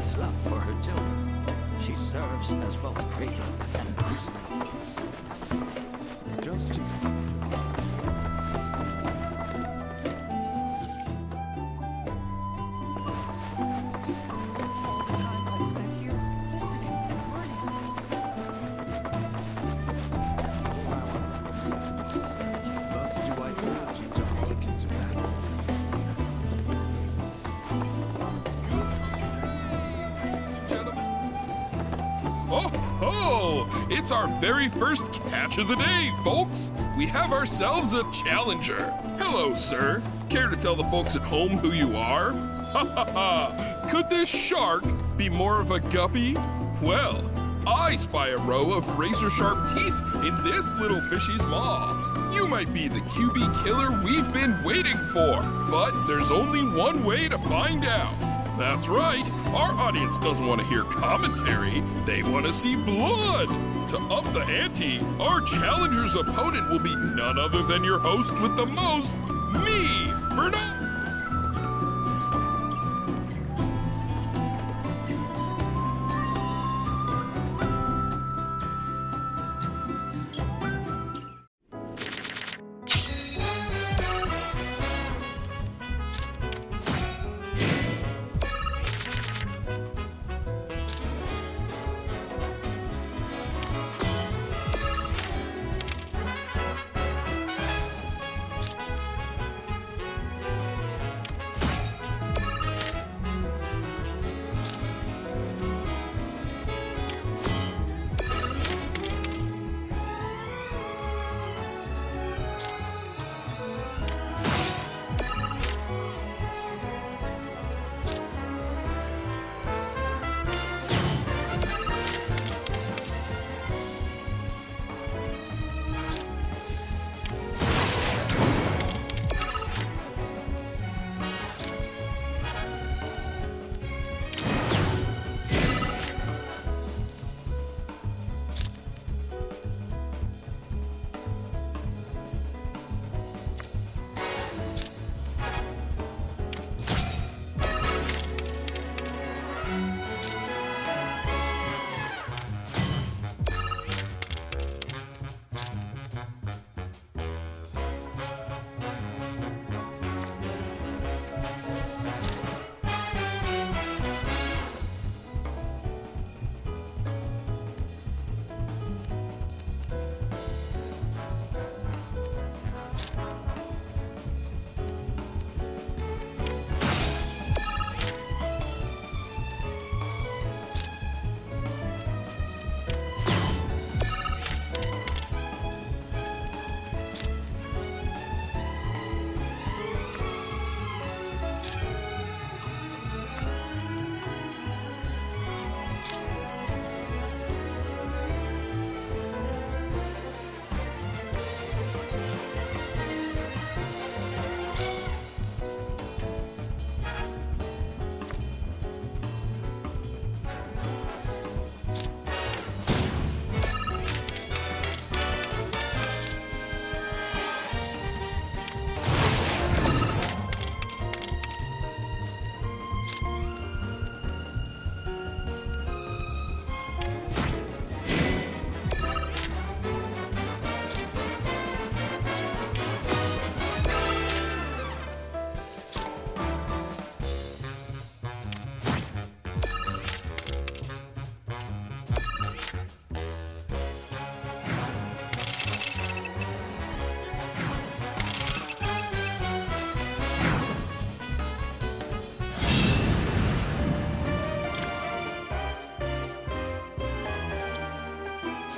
mother's love for her children. She serves as both cradle and crucible. Just as... Oh, it's our very first catch of the day, folks. We have ourselves a challenger. Hello, sir. Care to tell the folks at home who you are? Ha ha ha! Could this shark be more of a guppy? Well, I spy a row of razor-sharp teeth in this little fishy's maw. You might be the QB killer we've been waiting for, but there's only one way to find out. That's right, our audience doesn't want to hear commentary, they want to see blood. To up the ante, our challenger's opponent will be none other than your host with the most, me, Fernando.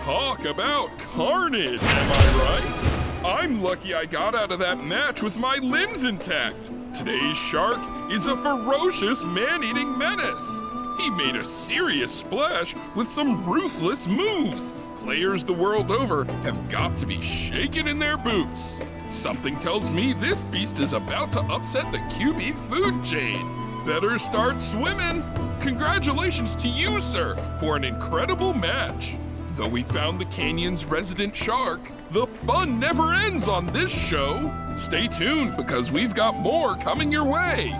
Talk about carnage, am I right? I'm lucky I got out of that match with my limbs intact. Today's shark is a ferocious man-eating menace. He made a serious splash with some ruthless moves. Players the world over have got to be shaken in their boots. Something tells me this beast is about to upset the QB food chain. Better start swimming. Congratulations to you, sir, for an incredible match. Though we found the canyon's resident shark, the fun never ends on this show. Stay tuned because we've got more coming your way.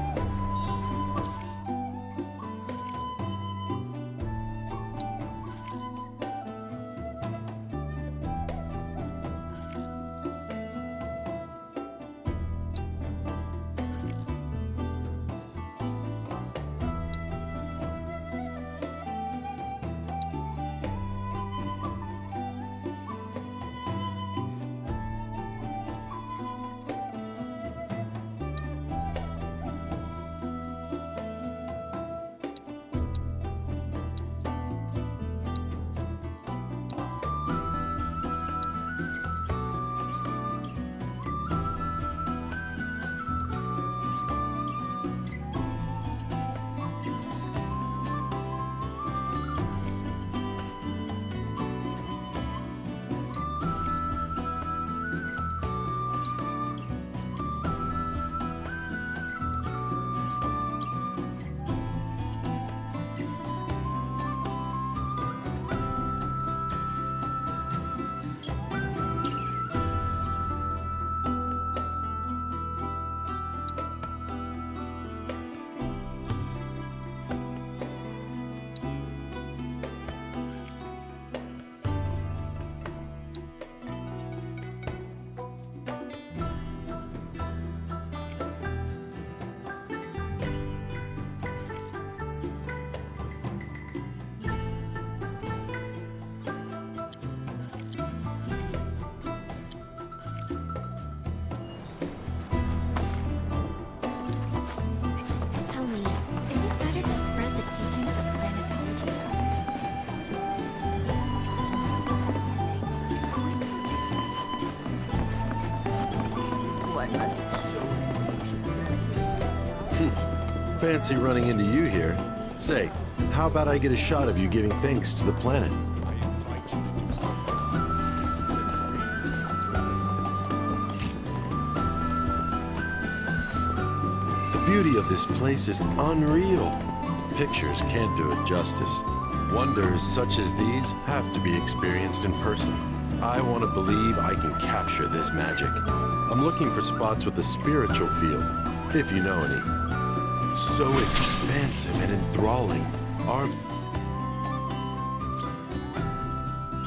fancy running into you here. Say, how about I get a shot of you giving thanks to the planet? The beauty of this place is unreal. Pictures can't do it justice. Wonders such as these have to be experienced in person. I want to believe I can capture this magic. I'm looking for spots with a spiritual feel, if you know any. So expansive and enthralling. Our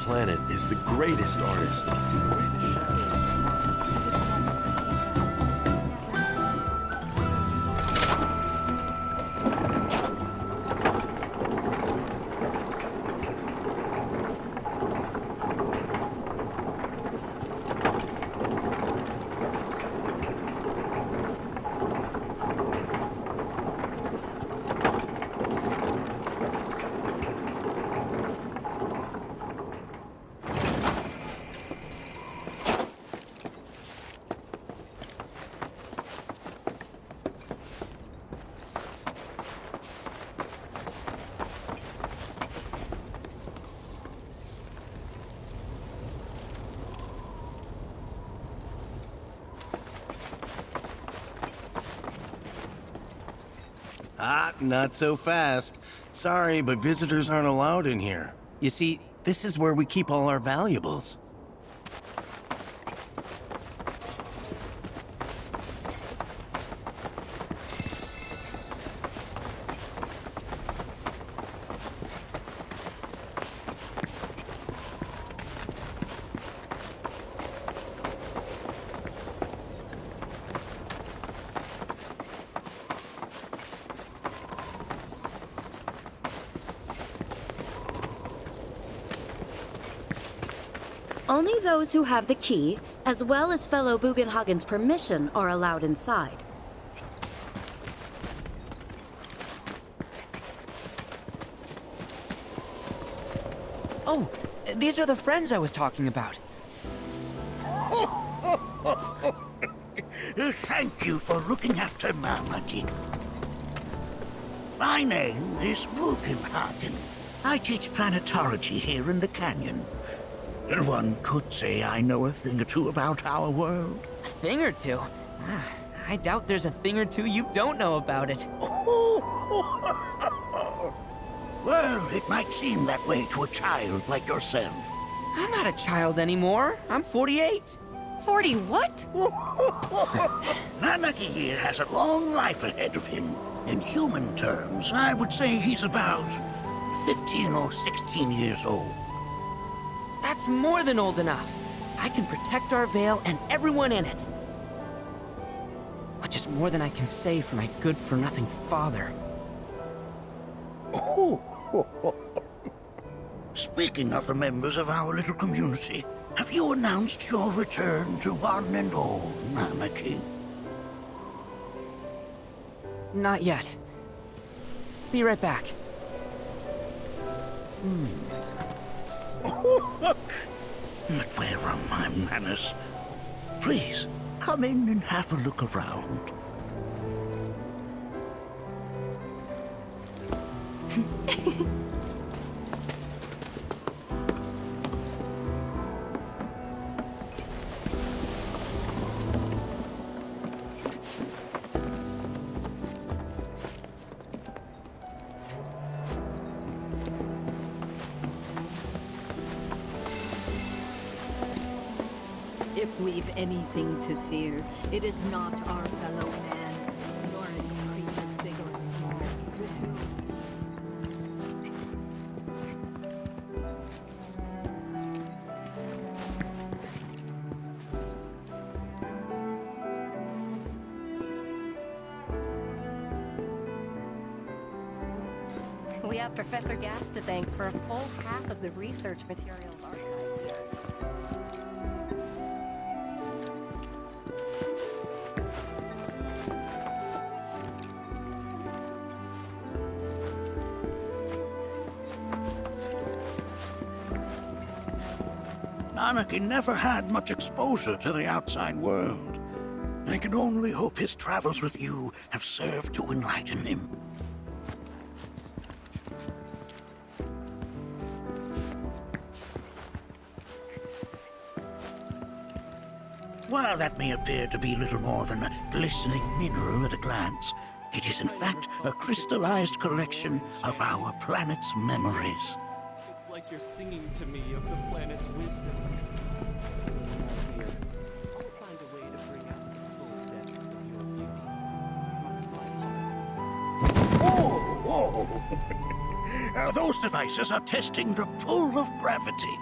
planet is the greatest artist. The way the shadows Ah, not so fast. Sorry, but visitors aren't allowed in here. You see, this is where we keep all our valuables. Only those who have the key, as well as fellow Bugenhagen's permission, are allowed inside. Oh, these are the friends I was talking about. Thank you for looking after Mamaki. My name is Bugenhagen. I teach planetology here in the canyon. One could say I know a thing or two about our world. A thing or two? I doubt there's a thing or two you don't know about it. Well, it might seem that way to a child like yourself. I'm not a child anymore. I'm 48. 40 what? Nanaki here has a long life ahead of him. In human terms, I would say he's about 15 or 16 years old. That's more than old enough. I can protect our Veil and everyone in it. Which is more than I can say for my good-for-nothing father. Speaking of the members of our little community, have you announced your return to one and all, Nanaki? Not yet. Be right back. But where are my manners? Please, come in and have a look around. If we've anything to fear, it is not our fellow man, nor any creature big or small, with whom... We have Professor Gas to thank for a full half of the research materials archived here. Nanaki never had much exposure to the outside world. I can only hope his travels with you have served to enlighten him. While that may appear to be little more than a glistening mineral at a glance, it is in fact a crystallized collection of our planet's memories. It's like you're singing to me of the planet's wisdom. Here, I'll find a way to bring out the full depths of your beauty. Cross my heart. Whoa! Those devices are testing the pull of gravity.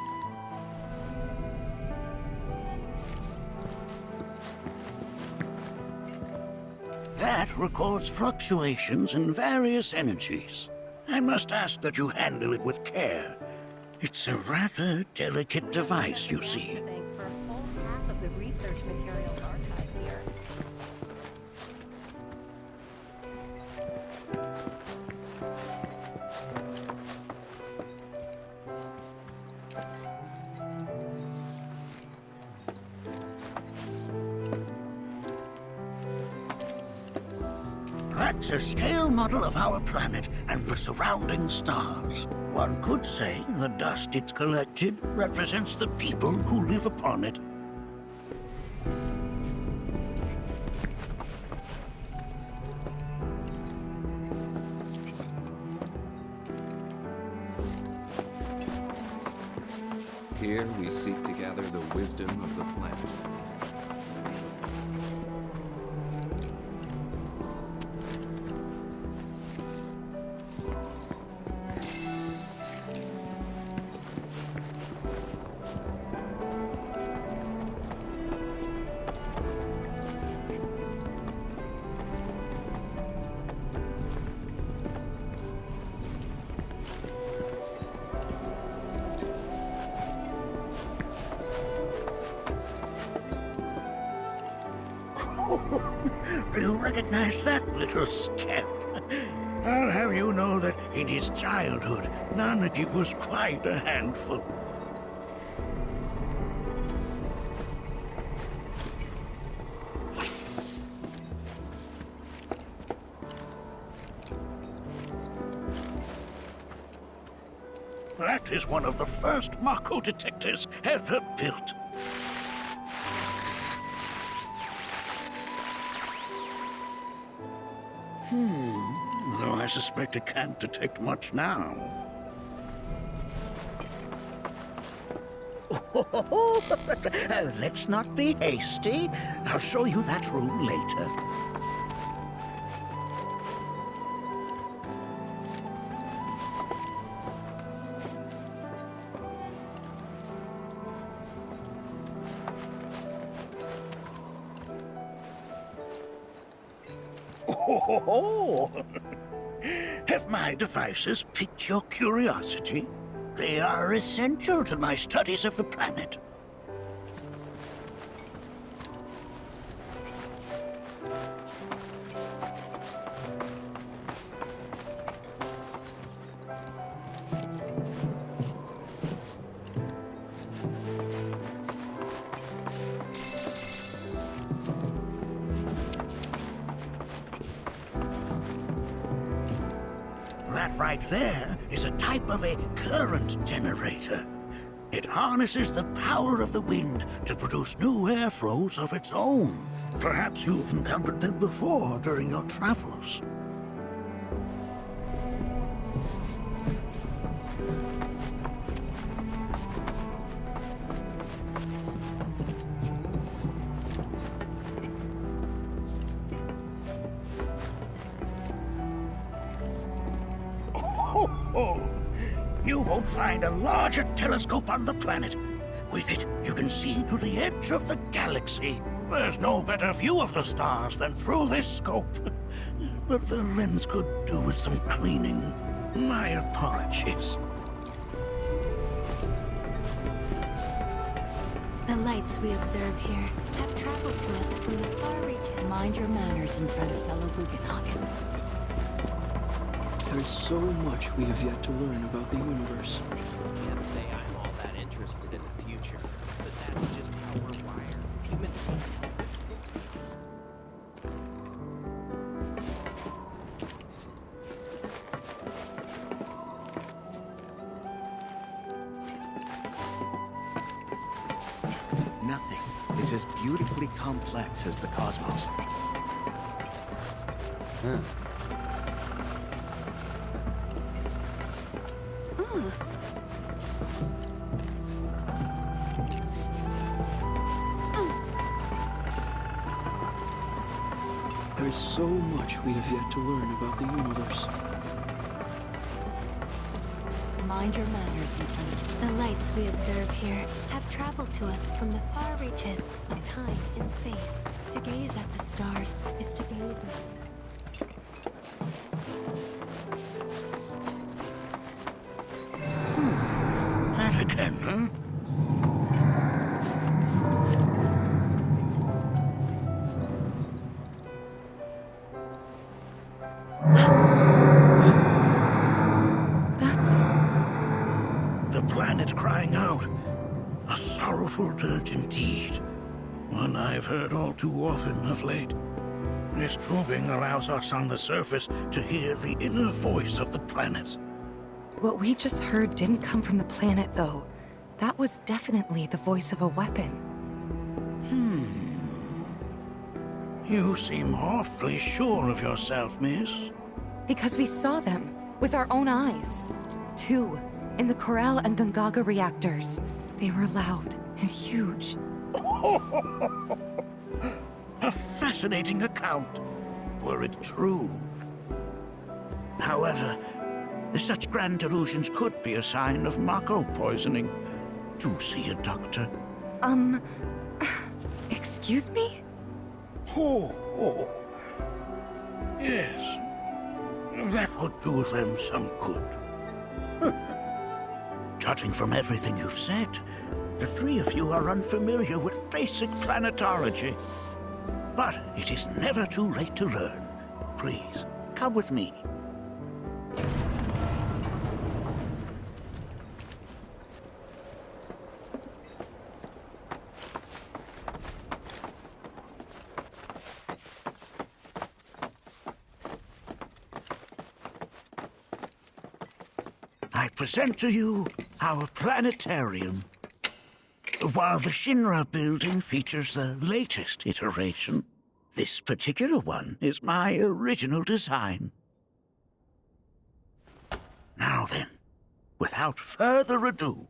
That records fluctuations in various energies. I must ask that you handle it with care. It's a rather delicate device, you see. Thank for a full half of the research materials archived here. That's a scale model of our planet and the surrounding stars. One could say the dust it's collected represents the people who live upon it. Here we seek to gather the wisdom of the planet. Do you recognize that little scamp? I'll have you know that in his childhood, Nanaki was quite a handful. That is one of the first Mako detectors ever built. Though I suspect it can't detect much now. Let's not be hasty. I'll show you that room later. Have my devices piqued your curiosity? They are essential to my studies of the planet. That right there is a type of a current generator. It harnesses the power of the wind to produce new airflows of its own. Perhaps you've encountered them before during your travels. You won't find a larger telescope on the planet. With it, you can see to the edge of the galaxy. There's no better view of the stars than through this scope. But the lens could do with some cleaning. My apologies. The lights we observe here have traveled to us from the far reaches. Mind your manners in front of fellow Bugenhagen. There's so much we have yet to learn about the universe. Can't say I'm all that interested in the future, but that's just how we're wired. Humans can't help but think. is as beautifully complex as the cosmos. There's so much we have yet to learn about the universe. Mind your manners in front of The lights we observe here have traveled to us from the far reaches of time and space. To gaze at the stars is to gaze at... That again, huh? That's... The planet crying out. A sorrowful dirge indeed. One I've heard all too often of late. This tubing allows us on the surface to hear the inner voice of the planet. What we just heard didn't come from the planet, though. That was definitely the voice of a weapon. You seem awfully sure of yourself, miss. Because we saw them, with our own eyes. 2, in the Corel and Gungaga reactors. They were loud and huge. A fascinating account, were it true. However, such grand delusions could be a sign of Mako poisoning. Do see a doctor. Excuse me? Oh. Yes. That would do them some good. Judging from everything you've said, the three of you are unfamiliar with basic planetology. But it is never too late to learn. Please, come with me. I present to you our planetarium. While the Shinra building features the latest iteration, this particular one is my original design. Now then, without further ado,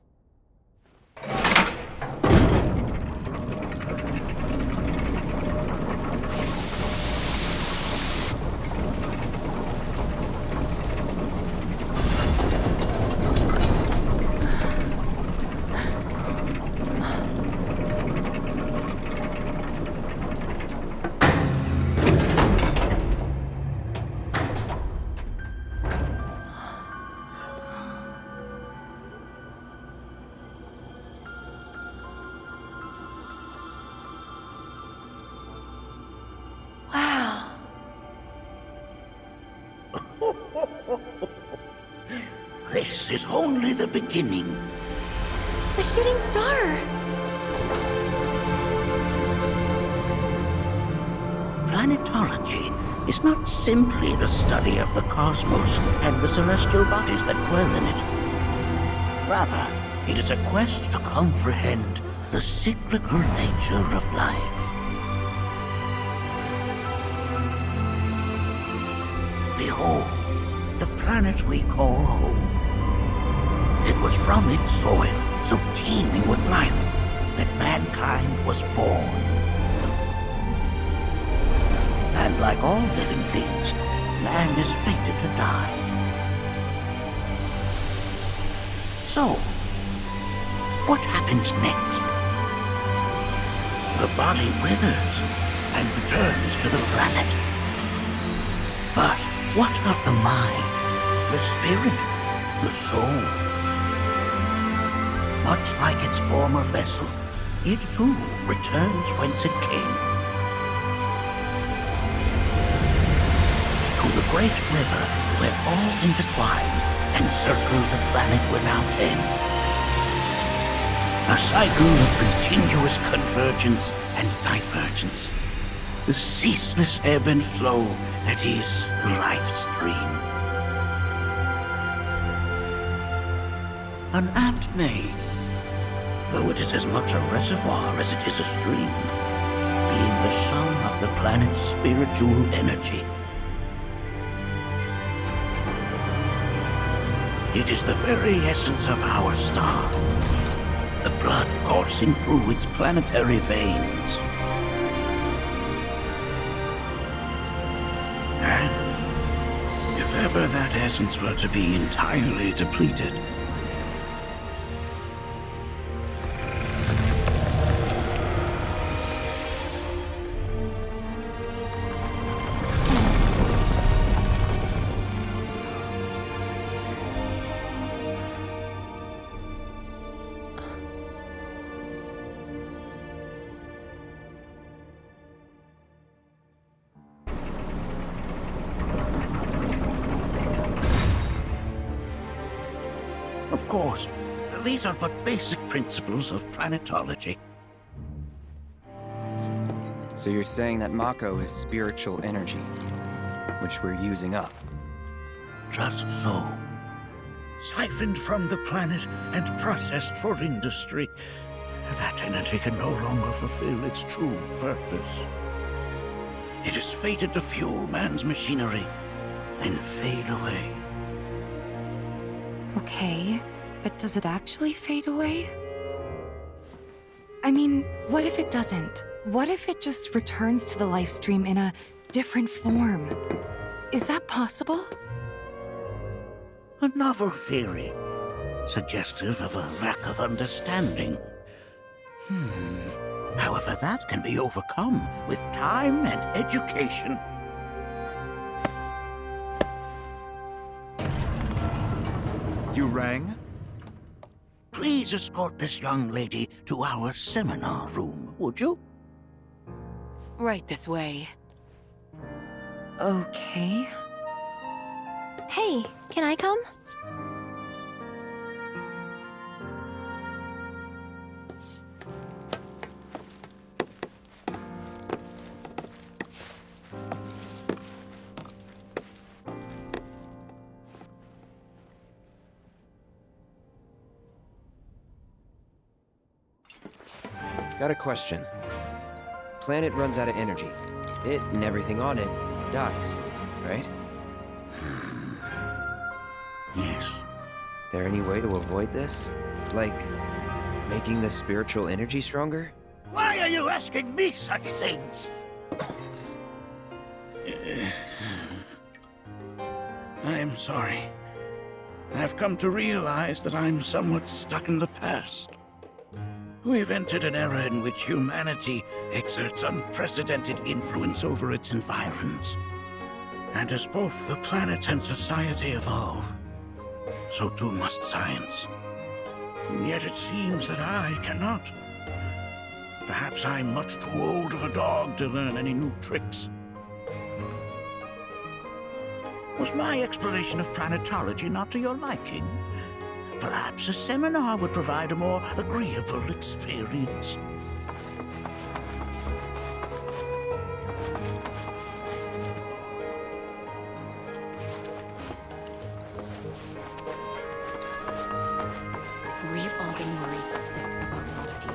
this is only the beginning. The shooting star! Planetology is not simply the study of the cosmos and the celestial bodies that dwell in it. Rather, it is a quest to comprehend the cyclical nature of life. Behold, the planet we call home. It was from its soil, so teeming with life, that mankind was born. And like all living things, man is fated to die. So, what happens next? The body withers and returns to the planet. But what of the mind, the spirit, the soul? Much like its former vessel, it too returns whence it came. To the great river where all intertwine and circle the planet without end. A cycle of continuous convergence and divergence. The ceaseless ebb and flow that is the life stream. An apt name, though it is as much a reservoir as it is a stream, being the sum of the planet's spiritual energy. It is the very essence of our star, the blood coursing through its planetary veins. And if ever that essence were to be entirely depleted, of course, these are but basic principles of planetology. So you're saying that Mako is spiritual energy, which we're using up? Just so. Siphoned from the planet and processed for industry, that energy can no longer fulfill its true purpose. It is fated to fuel man's machinery, then fade away. Okay, but does it actually fade away? I mean, what if it doesn't? What if it just returns to the life stream in a different form? Is that possible? A novel theory, suggestive of a lack of understanding. However, that can be overcome with time and education. You rang? Please escort this young lady to our seminar room, would you? Right this way. Okay. Hey, can I come? Got a question. Planet runs out of energy. It and everything on it dies, right? Yes. There any way to avoid this? Like, making the spiritual energy stronger? Why are you asking me such things? I'm sorry. I've come to realize that I'm somewhat stuck in the past. We've entered an era in which humanity exerts unprecedented influence over its environs. And as both the planet and society evolve, so too must science. And yet it seems that I cannot. Perhaps I'm much too old of a dog to learn any new tricks. Was my exploration of planetology not to your liking? Perhaps a seminar would provide a more agreeable experience. We've all been worried sick about monarchy.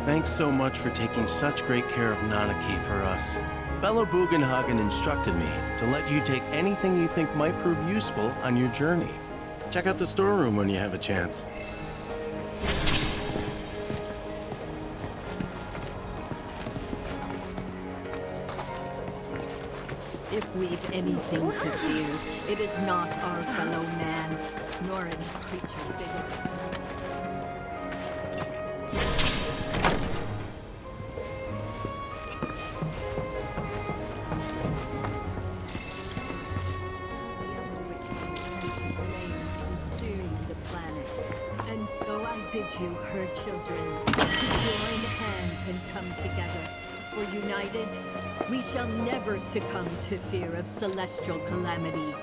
Thanks so much for taking such great care of Nanaki for us. Fellow Bugenhagen instructed me to let you take anything you think might prove useful on your journey. Check out the storeroom when you have a chance. If we've anything to fear, it is not our fellow man, nor any creature bigger. You, her children, to join hands and come together. people united, we shall never succumb to fear of celestial calamity.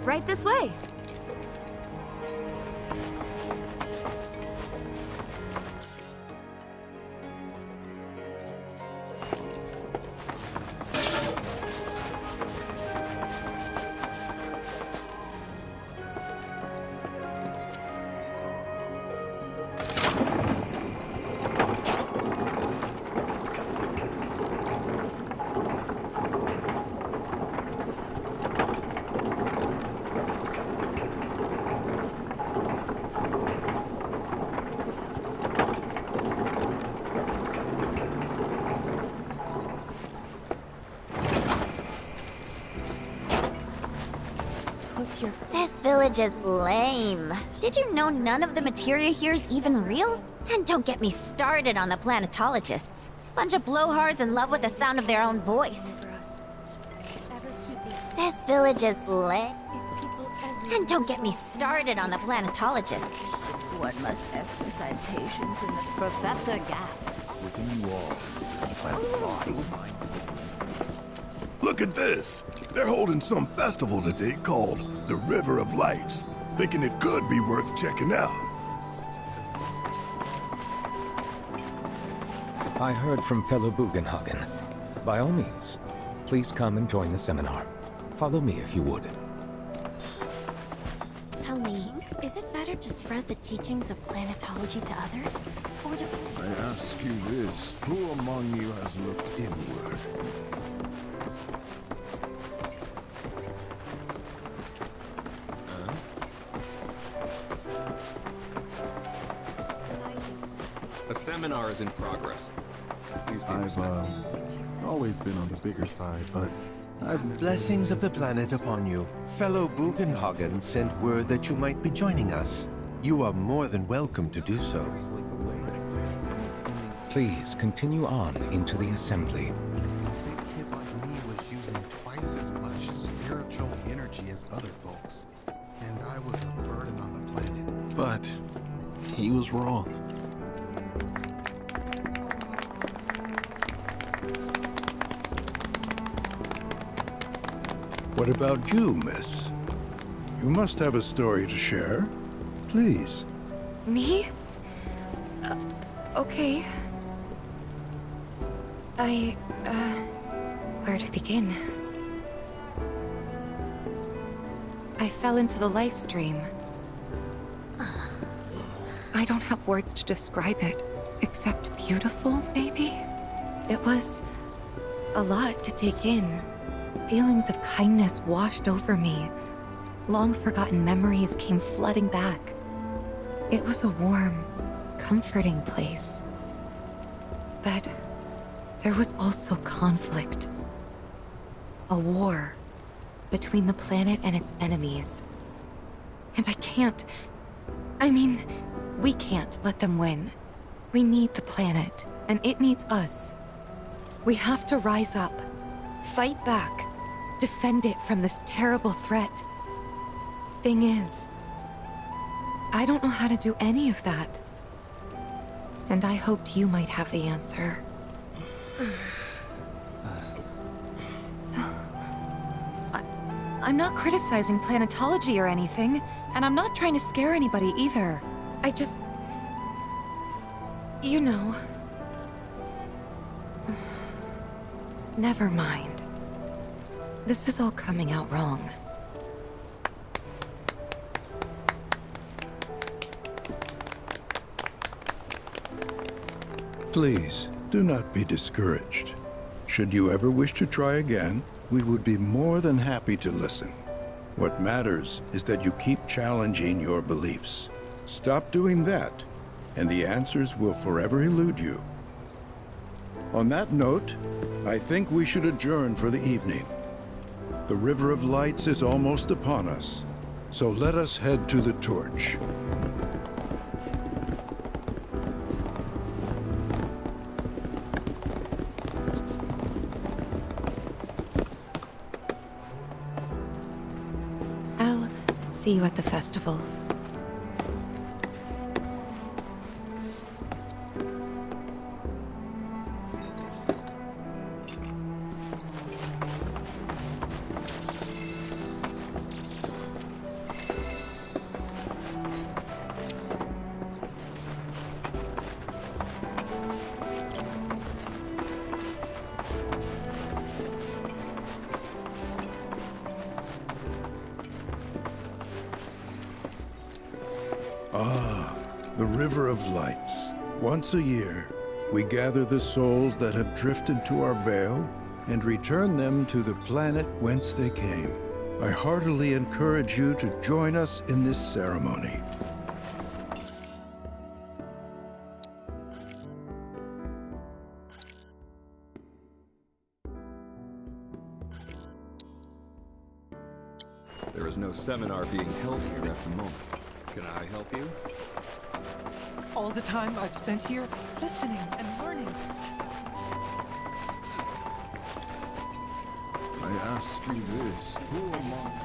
Right this way. This village is lame. Did you know none of the materia here is even real? And don't get me started on the planetologists. Bunch of blowhards in love with the sound of their own voice. This village is lame. And don't get me started on the planetologists. One must exercise patience in the Professor gasped. Within you all, the planet's laws. Look at this! They're holding some festival today called the River of Lights. Thinking it could be worth checking out. I heard from fellow Bugenhagen. By all means, please come and join the seminar. Follow me if you would. Tell me, is it better to spread the teachings of planetology to others? Or to... I ask you this, who among you has looked inward? A seminar is in progress. Please be I've always been on the bigger side, but Blessings of the planet upon you. Fellow Bugenhagen sent word that you might be joining us. You are more than welcome to do so. Please continue on into the assembly. kid like me was using twice as much spiritual energy as other folks, and I was a burden on the planet. But he was wrong. What about you, miss? You must have a story to share. Please. Me? Okay. Where to begin? I fell into the life stream. I don't have words to describe it, except beautiful, maybe? It was a lot to take in. Feelings of kindness washed over me. Long-forgotten memories came flooding back. It was a warm, comforting place. But there was also conflict. A war between the planet and its enemies. And we can't let them win. We need the planet, and it needs us. We have to rise up, fight back, defend it from this terrible threat. Thing is, I don't know how to do any of that. And I hoped you might have the answer. I'm not criticizing planetology or anything, and I'm not trying to scare anybody either. I just... You know... Never mind. This is all coming out wrong. Please, do not be discouraged. Should you ever wish to try again, we would be more than happy to listen. What matters is that you keep challenging your beliefs. Stop doing that, and the answers will forever elude you. On that note, I think we should adjourn for the evening. The River of Lights is almost upon us, so let us head to the torch. I'll see you at the festival. Ah, the River of Lights. Once a year, we gather the souls that have drifted to our veil and return them to the planet whence they came. I heartily encourage you to join us in this ceremony. There is no seminar being held here at the moment. Can I help you? All the time I've spent here, listening and learning. I ask you this, who among...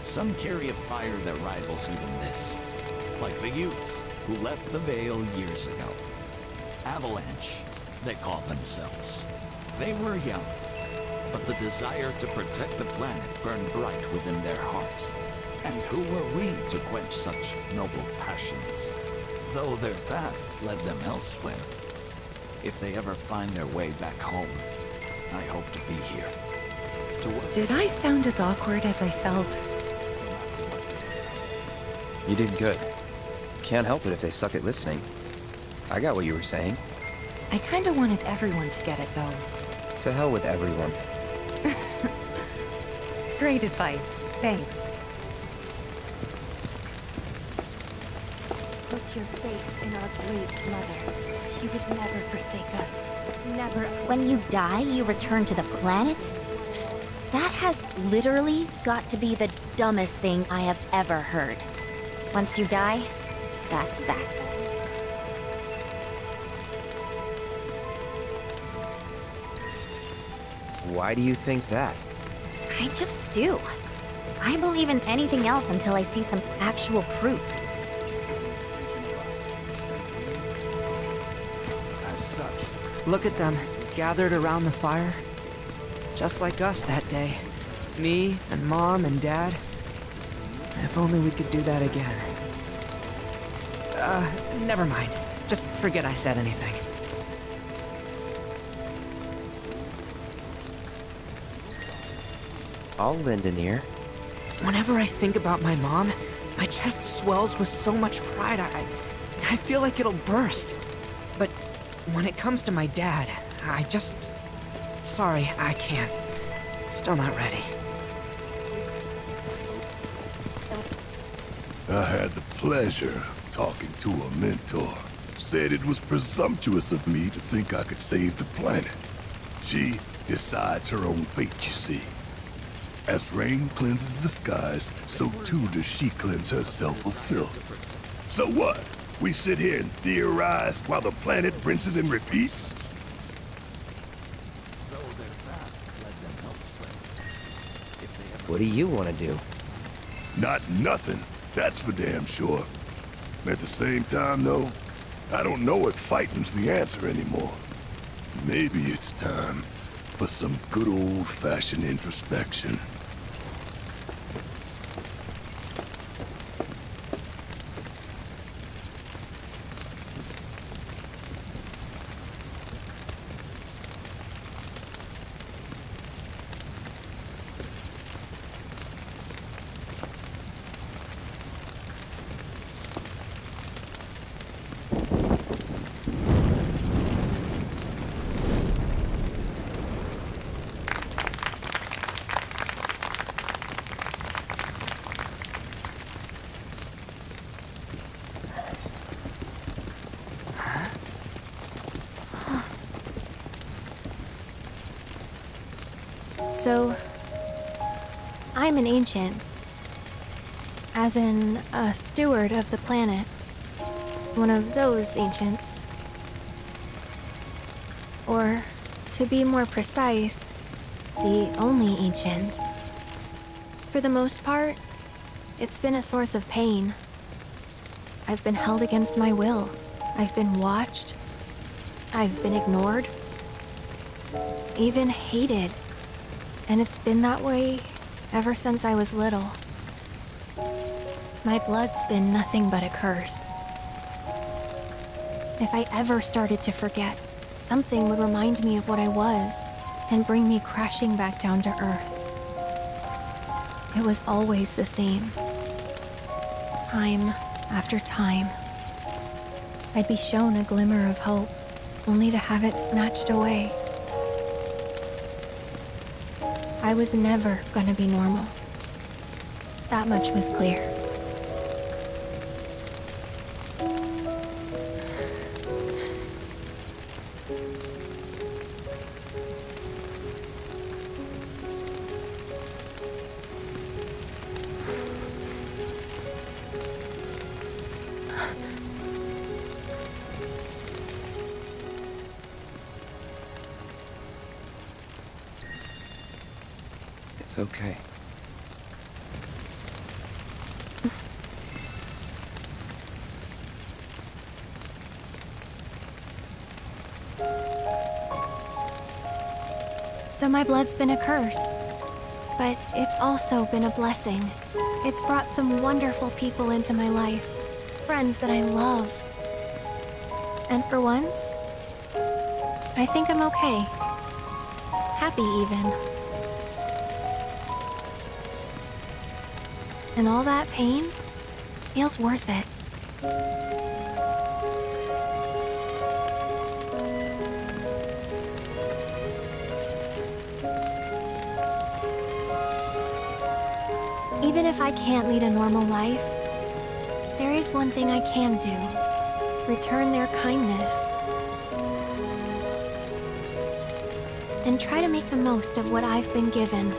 Some carry a fire that rivals even this. Like the youths who left the Veil years ago. Avalanche, they call themselves. They were young, but the desire to protect the planet burned bright within their hearts. And who were we to quench such noble passions? Though their path led them elsewhere. If they ever find their way back home, I hope to be here. To work. Did I sound as awkward as I felt? You did good. Can't help it if they suck at listening. I got what you were saying. I kinda wanted everyone to get it, though. To hell with everyone. Great advice. Thanks. Put your faith in our great mother. She would never forsake us. Never. When you die, you return to the planet? Psst, that has literally got to be the dumbest thing I have ever heard. Once you die, that's that. Why do you think that? I just do. I believe in anything else until I see some actual proof. As such, Look at them, gathered around the fire. Just like us that day. Me and Mom and Dad. If only we could do that again. Never mind. Just forget I said anything. I'll lend an ear. Whenever I think about my mom, my chest swells with so much pride, I feel like it'll burst. But when it comes to my dad, I just... Sorry, I can't. Still not ready. I had the pleasure of talking to a mentor. Said it was presumptuous of me to think I could save the planet. She decides her own fate, you see. As rain cleanses the skies, so too does she cleanse herself of filth. So what? We sit here and theorize while the planet rinses and repeats? What do you want to do? Not nothing, that's for damn sure. At the same time, though, I don't know if fighting's the answer anymore. Maybe it's time for some good old-fashioned introspection. So, I'm an ancient. As in, a steward of the planet. One of those ancients. Or, to be more precise, the only ancient. For the most part, it's been a source of pain. I've been held against my will. I've been watched. I've been ignored. Even hated. And it's been that way ever since I was little. My blood's been nothing but a curse. If I ever started to forget, something would remind me of what I was and bring me crashing back down to earth. It was always the same. Time after time. I'd be shown a glimmer of hope, only to have it snatched away. I was never gonna be normal. That much was clear. It's okay. So my blood's been a curse, but it's also been a blessing. It's brought some wonderful people into my life, friends that I love. And for once, I think I'm okay. Happy even. And all that pain feels worth it. Even if I can't lead a normal life, there is one thing I can do. Return their kindness. And try to make the most of what I've been given.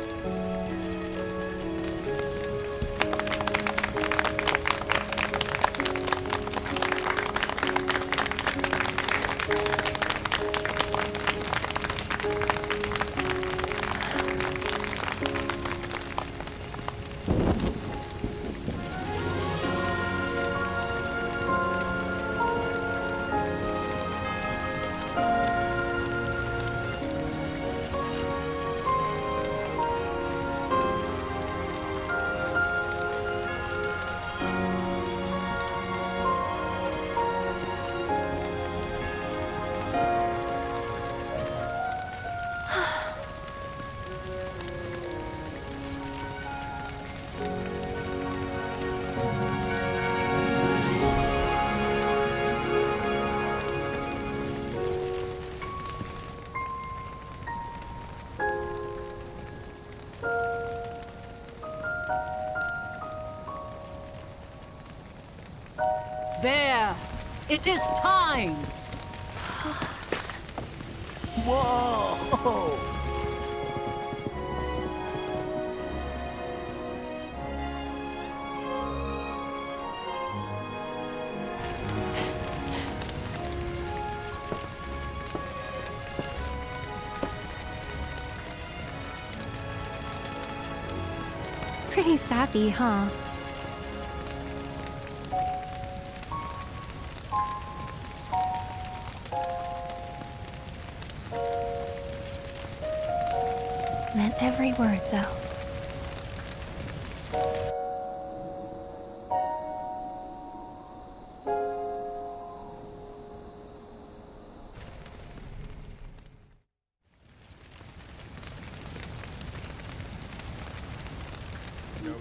There! It is time! Whoa! Pretty sappy, huh? Meant every word, though.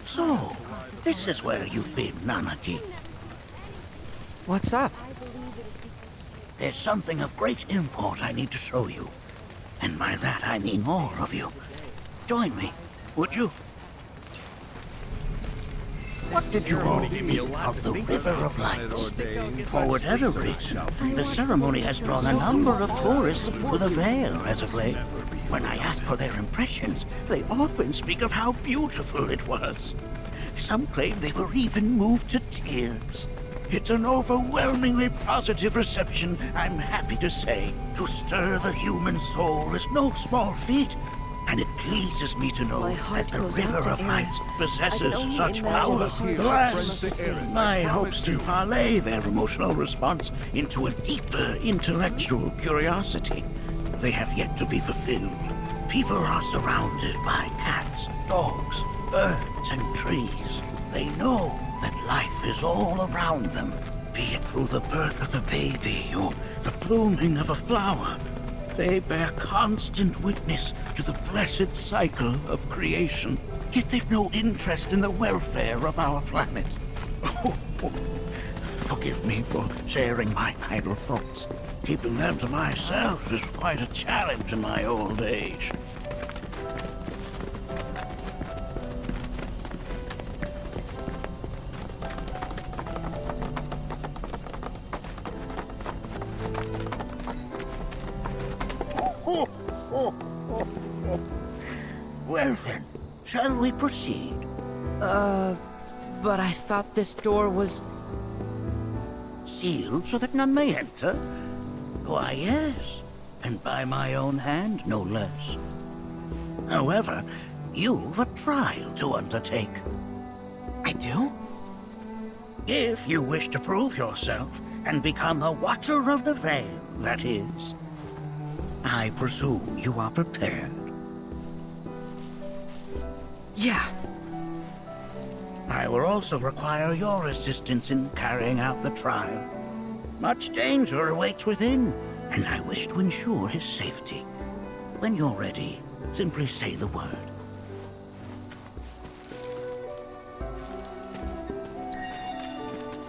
So, this is where you've been, Nanaki. What's up? There's something of great import I need to show you. And by that I mean all of you. Join me, would you? What did you all think of the River of Lights? For whatever reason, the ceremony has drawn a number of tourists to the Vale as of late. When I ask for their impressions, they often speak of how beautiful it was. Some claim they were even moved to tears. It's an overwhelmingly positive reception, I'm happy to say. To stir the human soul is no small feat, and it pleases me to know that the River of Heights possesses such power. Alas, my hopes to parlay their emotional response into a deeper intellectual curiosity. They have yet to be fulfilled. People are surrounded by cats, dogs, birds, and trees. They know that life is all around them, be it through the birth of a baby or the blooming of a flower. They bear constant witness to the blessed cycle of creation, yet they've no interest in the welfare of our planet. Forgive me for sharing my idle thoughts. Keeping them to myself is quite a challenge in my old age. Well then, shall we proceed? But I thought this door was... Sealed so that none may enter? Why, yes. And by my own hand, no less. However, you've a trial to undertake. I do? If you wish to prove yourself and become a Watcher of the Veil, that is. I presume you are prepared. Yeah. I will also require your assistance in carrying out the trial. Much danger awaits within, and I wish to ensure his safety. When you're ready, simply say the word.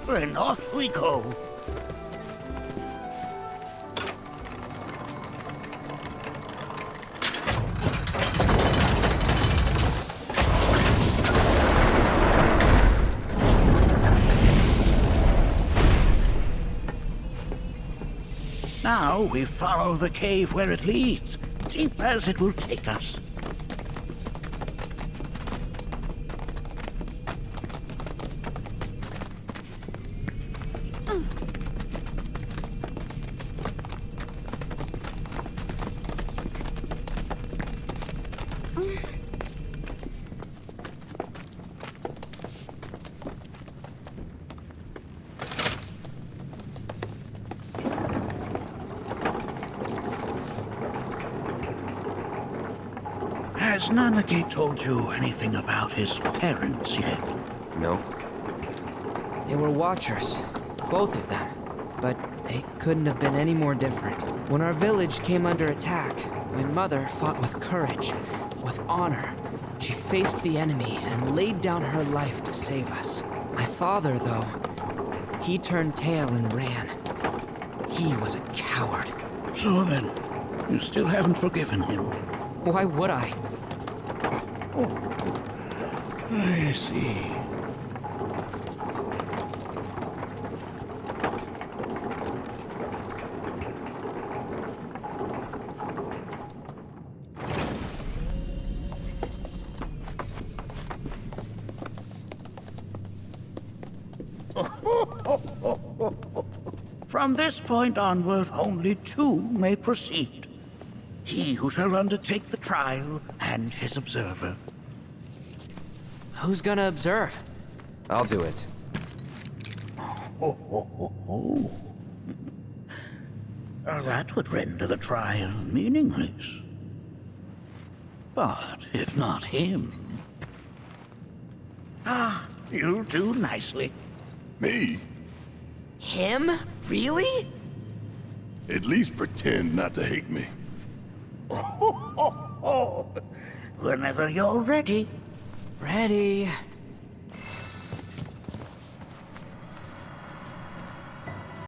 Then off we go. Now we follow the cave where it leads, deep as it will take us. Has Nanake told you anything about his parents yet? No. They were Watchers, both of them. But they couldn't have been any more different. When our village came under attack, my mother fought with courage, with honor. She faced the enemy and laid down her life to save us. My father, though, he turned tail and ran. He was a coward. So then, you still haven't forgiven him? Why would I? I see. From this point onward, only two may proceed. He who shall undertake the trial and his observer. Who's gonna observe? I'll do it. That would render the trial meaningless. But if not him... Ah, you'll do nicely. Me? Him? Really? At least pretend not to hate me. Whenever you're ready. Ready.